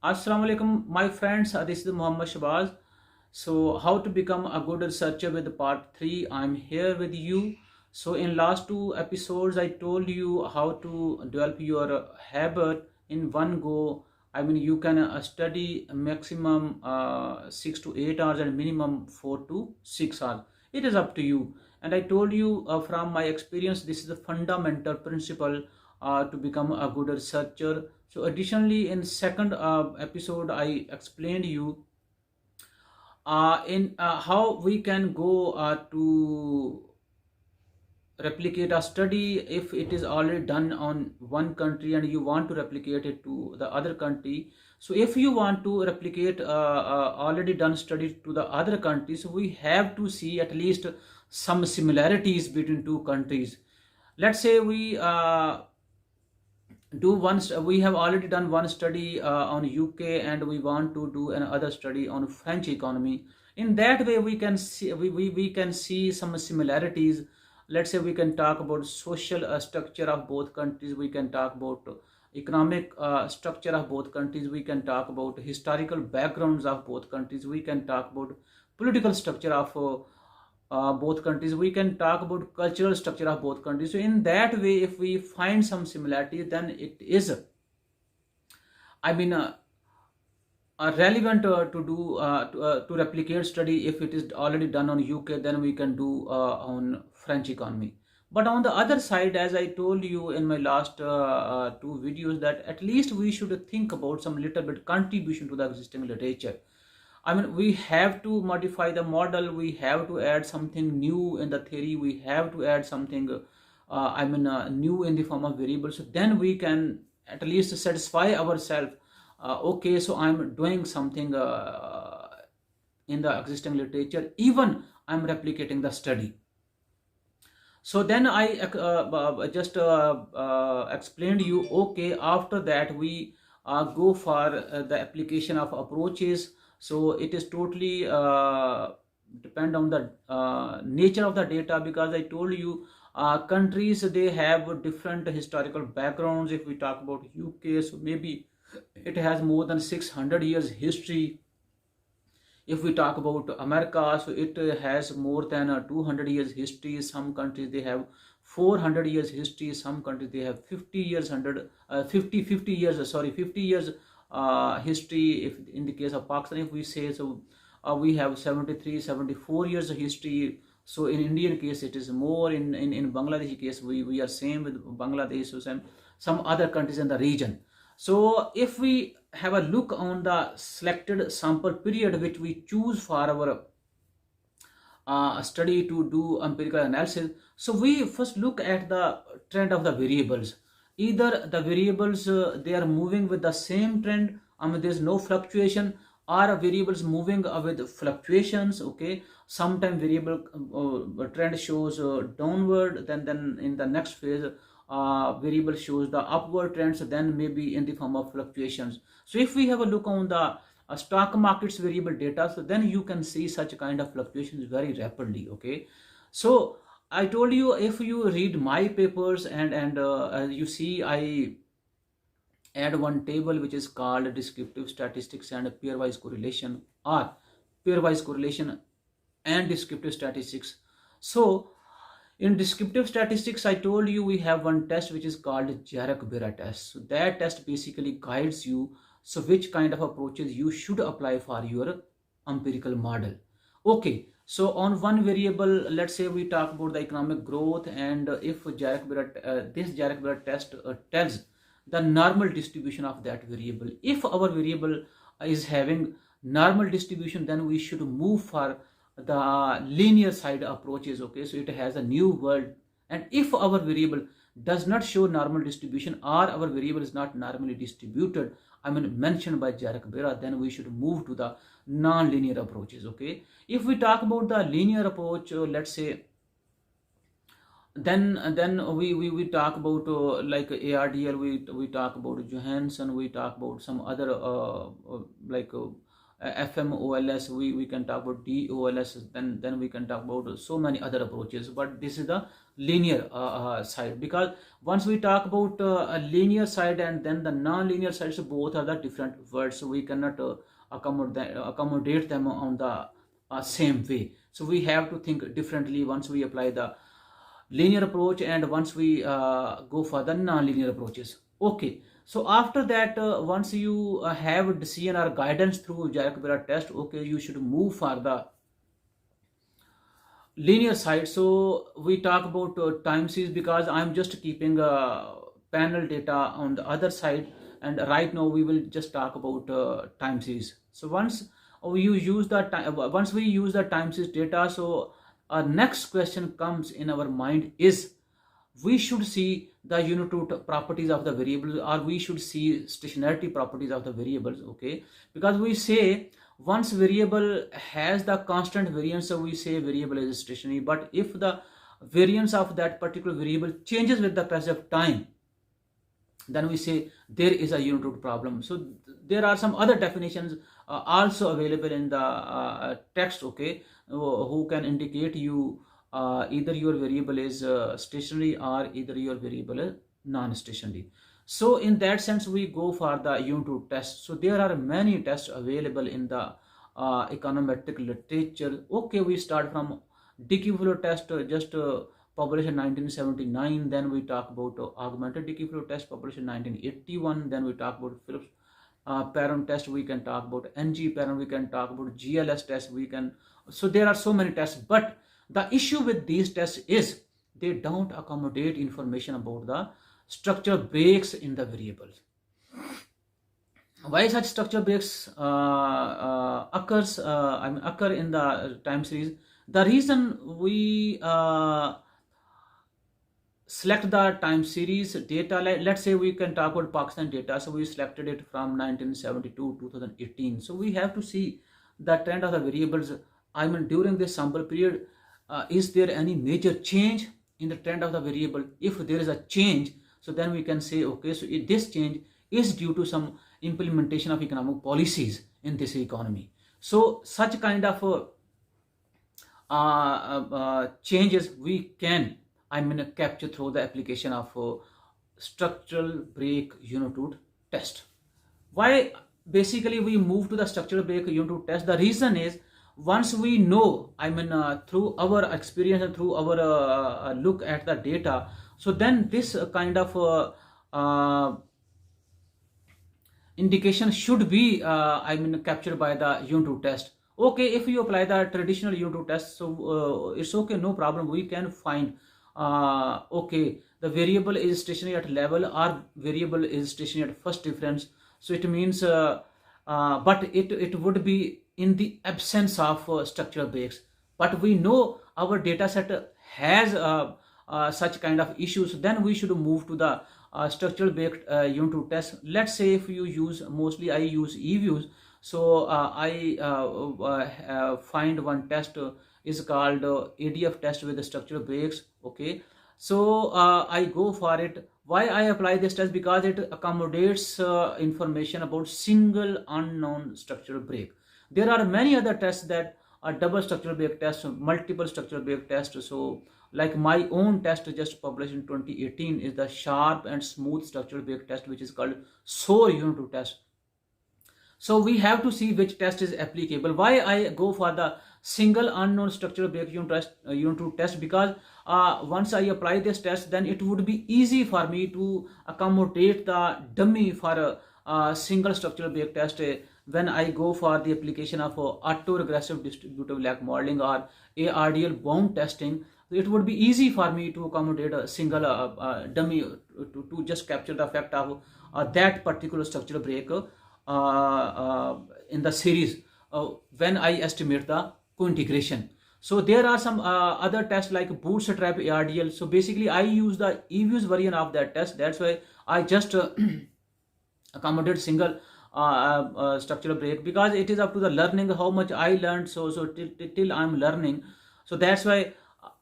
Assalamu alaikum, my friends. This is Muhammad Shahbaz. So, how to become a good researcher with part 3. I'm here with you. So, in last two episodes, I told you how to develop your habit in one go. I mean, you can study maximum 6 to 8 hours and minimum 4 to 6 hours. It is up to you. And I told you from my experience, this is the fundamental principle to become a good researcher. So additionally, in second episode, I explained you in how we can go to replicate a study if it is already done on one country and you want to replicate it to the other country. So if you want to replicate already done study to the other countries, we have to see at least some similarities between two countries. Let's say we have already done one study on UK and we want to do another study on French economy. In that way we can see we can see some similarities. Let's say we can talk about social structure of both countries, we can talk about economic structure of both countries, we can talk about historical backgrounds of both countries, we can talk about political structure of both countries, we can talk about cultural structure of both countries. So in that way, if we find some similarity, then it is I mean relevant to replicate study. If it is already done on UK, then we can do on French economy. But on the other side, as I told you in my last two videos, that at least we should think about some little bit contribution to the existing literature. I mean, we have to modify the model, we have to add something new in the theory, we have to add something new in the form of variables. So then we can at least satisfy ourselves. Okay, so I'm doing something in the existing literature, even I'm replicating the study. So then I just explained you. Okay, after that we go for the application of approaches. So it is totally depend on the nature of the data, because I told you countries, they have different historical backgrounds. If we talk about UK, so maybe it has more than 600 years history. If we talk about America, so it has more than 200 years history. Some countries they have 400 years history, some countries they have 50 years 50 years, sorry, 50 years history. If in the case of Pakistan, if we say, so we have 74 years of history. So in Indian case it is more. In Bangladeshi case, we are same with Bangladesh, so some other countries in the region. So if we have a look on the selected sample period which we choose for our study to do empirical analysis, so we first look at the trend of the variables. Either the variables they are moving with the same trend, I mean there's no fluctuation, or variables moving with fluctuations. Okay, sometimes variable trend shows downward, then in the next phase variable shows the upward trends, then maybe in the form of fluctuations. So if we have a look on the stock markets variable data, so then you can see such kind of fluctuations very rapidly. Okay, so I told you, if you read my papers and you see, I add one table which is called descriptive statistics and pairwise correlation, or pairwise correlation and descriptive statistics. So in descriptive statistics, I told you we have one test which is called Jarek-Bera test. So that test basically guides you, so which kind of approaches you should apply for your empirical model. Okay, so on one variable, let's say we talk about the economic growth, and if this Jarek-Bera test tells the normal distribution of that variable. If our variable is having normal distribution, then we should move for the linear side approaches. Okay, so it has a new world. And if our variable does not show normal distribution, or our variable is not normally distributed, I mean mentioned by Jarek-Bera, then we should move to the non-linear approaches. Okay, if we talk about the linear approach, let's say, then we talk about like ARDL, we talk about Johansson, we talk about some other like FMOLS, we can talk about DOLS, then we can talk about so many other approaches. But this is the linear side, because once we talk about a linear side and then the non-linear sides, both are the different words, so we cannot accommodate them on the same way. So we have to think differently once we apply the linear approach and once we go for the non-linear approaches. Okay, so after that, once you have a decision or guidance through Jacob-Bera test, okay, you should move for the linear side. So we talk about time series, because I'm just keeping panel data on the other side, and right now we will just talk about time series. So once we use the time series data, so our next question comes in our mind is, we should see the unit root properties of the variables, or we should see stationarity properties of the variables. Okay, because we say once variable has the constant variance, so we say variable is stationary. But if the variance of that particular variable changes with the passage of time, then we say there is a unit root problem. So there are some other definitions also available in the text, okay, who can indicate you either your variable is stationary or either your variable is non-stationary. So in that sense, we go for the unit root test. So there are many tests available in the econometric literature. Okay, we start from Dickey flow test, just published in 1979. Then we talk about augmented Dickey flow test, published in 1981. Then we talk about Phillips parent test. We can talk about NG parent. We can talk about GLS test. So there are so many tests, but the issue with these tests is they don't accommodate information about the structural breaks in the variables. Why such structural breaks occur in the time series? The reason we select the time series data, let's say we can talk about Pakistan data, so we selected it from 1972 to 2018. So we have to see the trend of the variables. During this sample period, is there any major change in the trend of the variable? If there is a change, so then we can say, okay, so this change is due to some implementation of economic policies in this economy. So such kind of changes we can capture through the application of structural break unit root test. Why basically we move to the structural break unit root test? The reason is, once we know, through our experience and through our look at the data, so then this kind of indication should be captured by the unit root test. Okay, if you apply the traditional unit root test, so it's okay, no problem, we can find okay, the variable is stationary at level, or variable is stationary at first difference. So it means but it would be in the absence of structural breaks. But we know our data set has such kind of issues, then we should move to the structural break unit root test. Let's say if you use, mostly I use eViews, so I find one test is called ADF test with the structural breaks. Okay, so I go for it. Why I apply this test? Because it accommodates information about single unknown structural break. There are many other tests that are double structural break tests, multiple structural break tests. So like my own test just published in 2018 is the sharp and smooth structural break test, which is called SOAR unit root test. So we have to see which test is applicable. Why I go for the single unknown structural break unit root test? Because once I apply this test, then it would be easy for me to accommodate the dummy for a single structural break test when I go for the application of autoregressive distributive lag modeling or ARDL bound testing. It would be easy for me to accommodate a single dummy to just capture the effect of that particular structural break in the series when I estimate the co-integration. So there are some other tests like bootstrap ARDL. So basically I use the eViews version of that test. That's why I just accommodate single structural break, because it is up to the learning how much I learned. So till I'm learning. So that's why.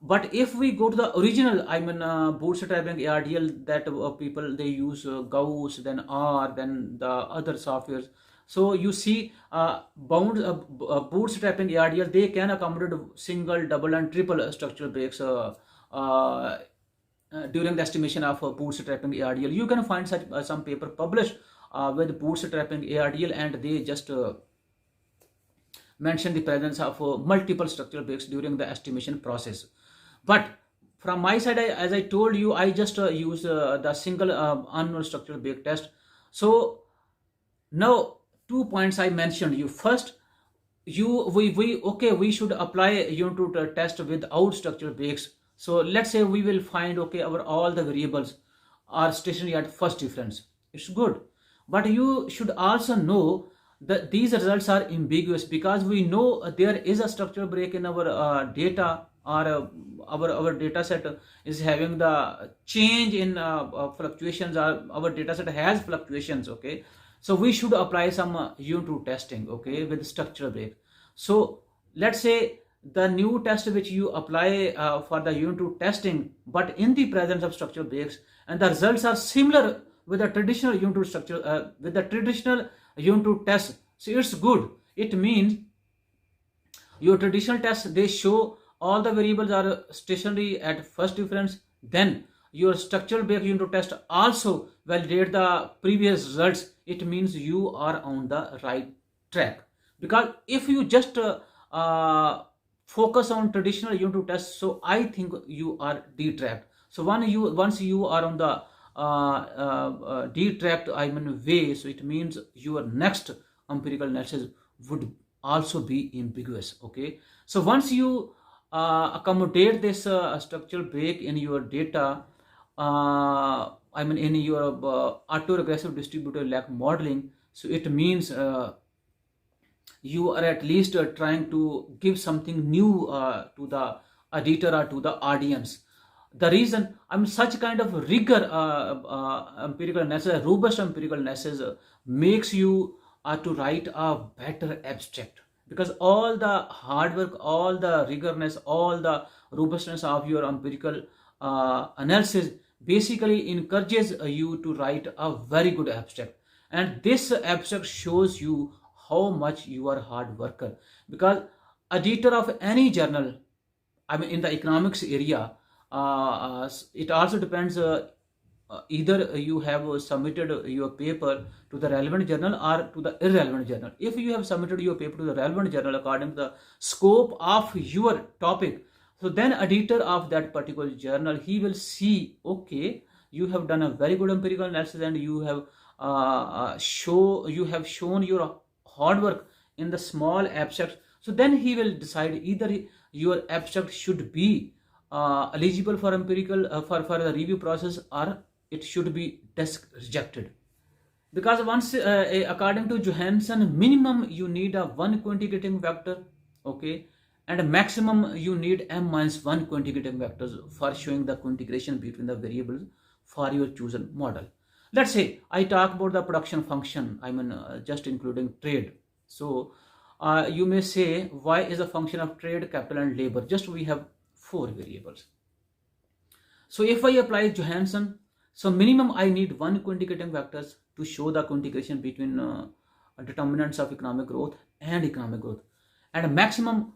But if we go to the original, bootstrapping ARDL that people they use Gauss, then R, then the other softwares. So you see, bootstrapping ARDL, they can accommodate single, double, and triple structural breaks during the estimation of bootstrapping ARDL. You can find such some paper published with bootstrapping ARDL, and they just mention the presence of multiple structural breaks during the estimation process. But from my side, as I told you, I just use the single unknown structural break test. So now 2 points I mentioned you. First, we should apply unit to test without structural breaks. So let's say we will find, okay, our all the variables are stationary at first difference. It's good, but you should also know that these results are ambiguous, because we know there is a structural break in our data, or our data set is having the change in fluctuations, or our data set has fluctuations. Okay, so we should apply some unit to testing, okay, with structural break. So let's say the new test which you apply for the unit to testing, but in the presence of structural breaks, and the results are similar with the traditional unit to structure, with the traditional unit to test, so it's good. It means your traditional tests, they show all the variables are stationary at first difference. Then your structural break unit test also validate the previous results. It means you are on the right track. Because if you just focus on traditional unit test, so I think you are detracked. So once you are on the detracked, I mean, way, so it means your next empirical analysis would also be ambiguous. Okay, so once you accommodate this structural break in your data, I mean in your autoregressive distributive lag modeling, so it means you are at least trying to give something new to the editor or to the audience. The reason such kind of rigor empirical analysis, robust empirical analysis makes you to write a better abstract, because all the hard work, all the rigorness, all the robustness of your empirical analysis basically encourages you to write a very good abstract. And this abstract shows you how much you are hard worker, because editor of any journal, I mean in the economics area, it also depends, either you have submitted your paper to the relevant journal or to the irrelevant journal. If you have submitted your paper to the relevant journal according to the scope of your topic, so then editor of that particular journal, he will see, okay, you have done a very good empirical analysis, and you have shown your hard work in the small abstract. So then he will decide either your abstract should be eligible for empirical for the review process, or it should be rejected. Because once according to Johansson, minimum you need a one quantitative vector, okay, and maximum you need m-1 quantitative vectors for showing the integration between the variables for your chosen model. Let's say I talk about the production function, I mean just including trade. So you may say, why is a function of trade, capital and labor? Just we have 4 variables. So if I apply Johansson, so minimum I need 1 quantitative vectors to show the integration between determinants of economic growth and economic growth, and maximum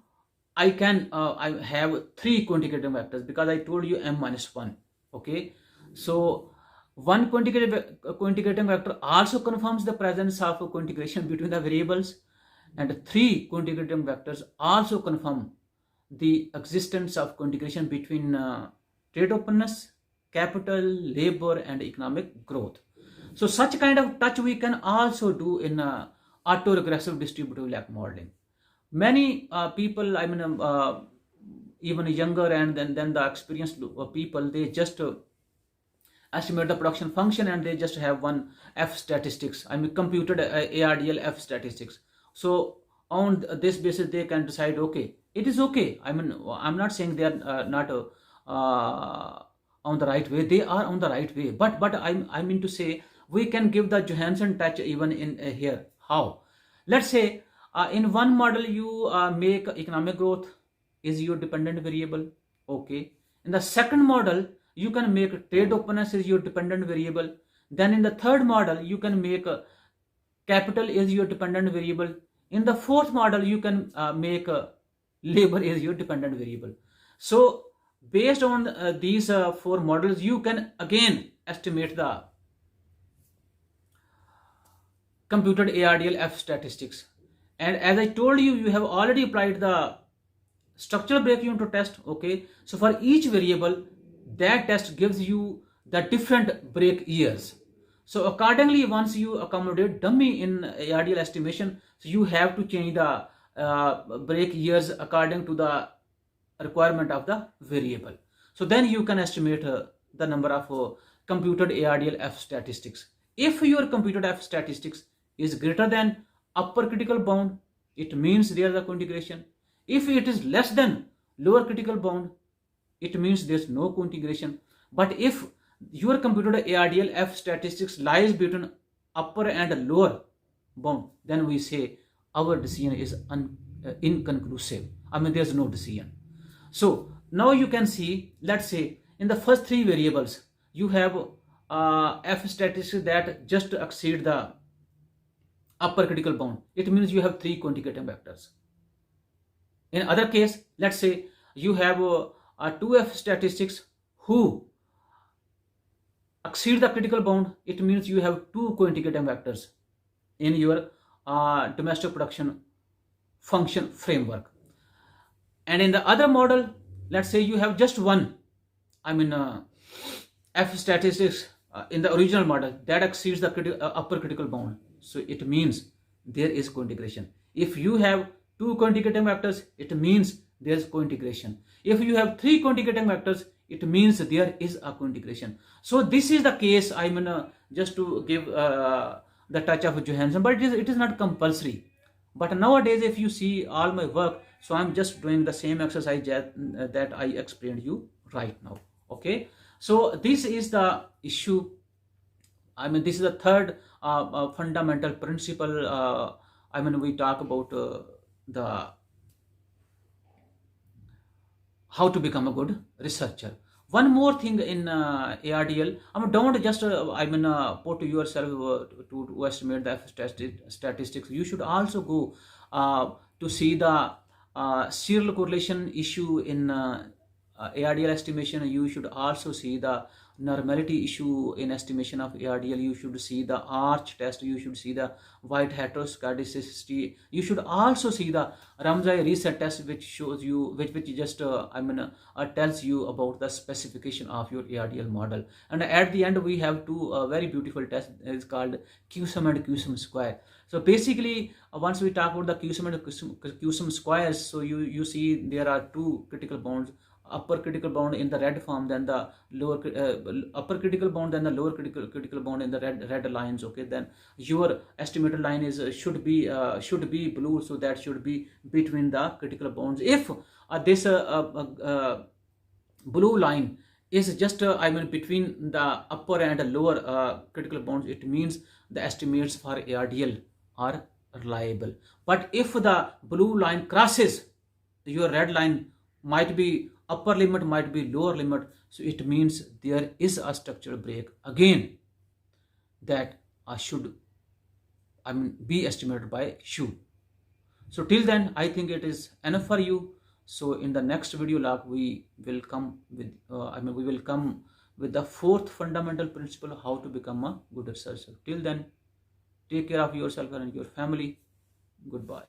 I can I have 3 quantitative vectors, because I told you m-1. Okay, so 1 quantitative vector also confirms the presence of integration between the variables, and 3 quantitative vectors also confirm the existence of integration between trade openness, capital, labor and economic growth. So such kind of touch we can also do in autoregressive distributive lag modeling. Many people, I mean even younger and then the experienced people, they just estimate the production function, and they just have one F statistics, I mean computed ARDL F statistics. So on this basis they can decide, okay, it is okay. I mean I'm not saying they are not on the right way, they are on the right way, but I mean to say we can give the Johansson touch even in here. How? Let's say in one model you make economic growth is your dependent variable, okay. In the second model you can make trade openness is your dependent variable. Then in the third model you can make capital is your dependent variable. In the fourth model you can make labor is your dependent variable. So Based on these four models, you can again estimate the computed ARDL-F statistics. And as I told you, you have already applied the structural break unit to test. Okay, so for each variable, that test gives you the different break years. So accordingly, once you accommodate dummy in ARDL estimation, so you have to change the break years according to the requirement of the variable. So then you can estimate the number of computed ARDL-F statistics. If your computed F statistics is greater than upper critical bound, it means there is a co-integration. If it is less than lower critical bound, it means there is no co-integration. But if your computed ARDL-F statistics lies between upper and lower bound, then we say our decision is inconclusive. I mean, there's no decision. So now you can see, let's say in the first three variables, you have F statistics that just exceed the upper critical bound. It means you have three co-integrating vectors. In other case, let's say you have 2F statistics who exceed the critical bound. It means you have two co-integrating vectors in your domestic production function framework. And in the other model, let's say you have just one, F statistics in the original model that exceeds the upper critical bound. So it means there is co-integration. If you have two co-integrating vectors, it means there is co-integration. If you have three co-integrating vectors, it means there is a co-integration. So this is the case, just to give the touch of Johansson, but it is not compulsory. But nowadays, if you see all my work, so I'm just doing the same exercise that I explained you right now. Okay, so this is the issue. This is the third fundamental principle. We talk about the how to become a good researcher. One more thing in ARDL, don't just put yourself to estimate the statistics. You should also go to see the serial correlation issue in ARDL estimation. You should also see the normality issue in estimation of ARDL. You should see the arch test. You should see the white heteroscedasticity. You should also see the Ramsay reset test, which shows you, which just tells you about the specification of your ARDL model. And at the end, we have two very beautiful tests. It's called QSUM and QSUM square. So basically, once we talk about the QSUM and QSUM squares, so you see there are two critical bounds. Upper critical bound in the red form, then the lower upper critical bound, then the lower critical bound in the red lines. Okay, then your estimated line is should be blue, so that should be between the critical bounds. If this blue line is just between the upper and lower critical bounds, it means the estimates for ARDL are reliable. But if the blue line crosses your red line, might be upper limit, might be lower limit, so it means there is a structural break again that should be estimated by you. So till then, I think it is enough for you. So in the next video log, we will come with the fourth fundamental principle, how to become a good researcher. Till then, take care of yourself and your family. Goodbye.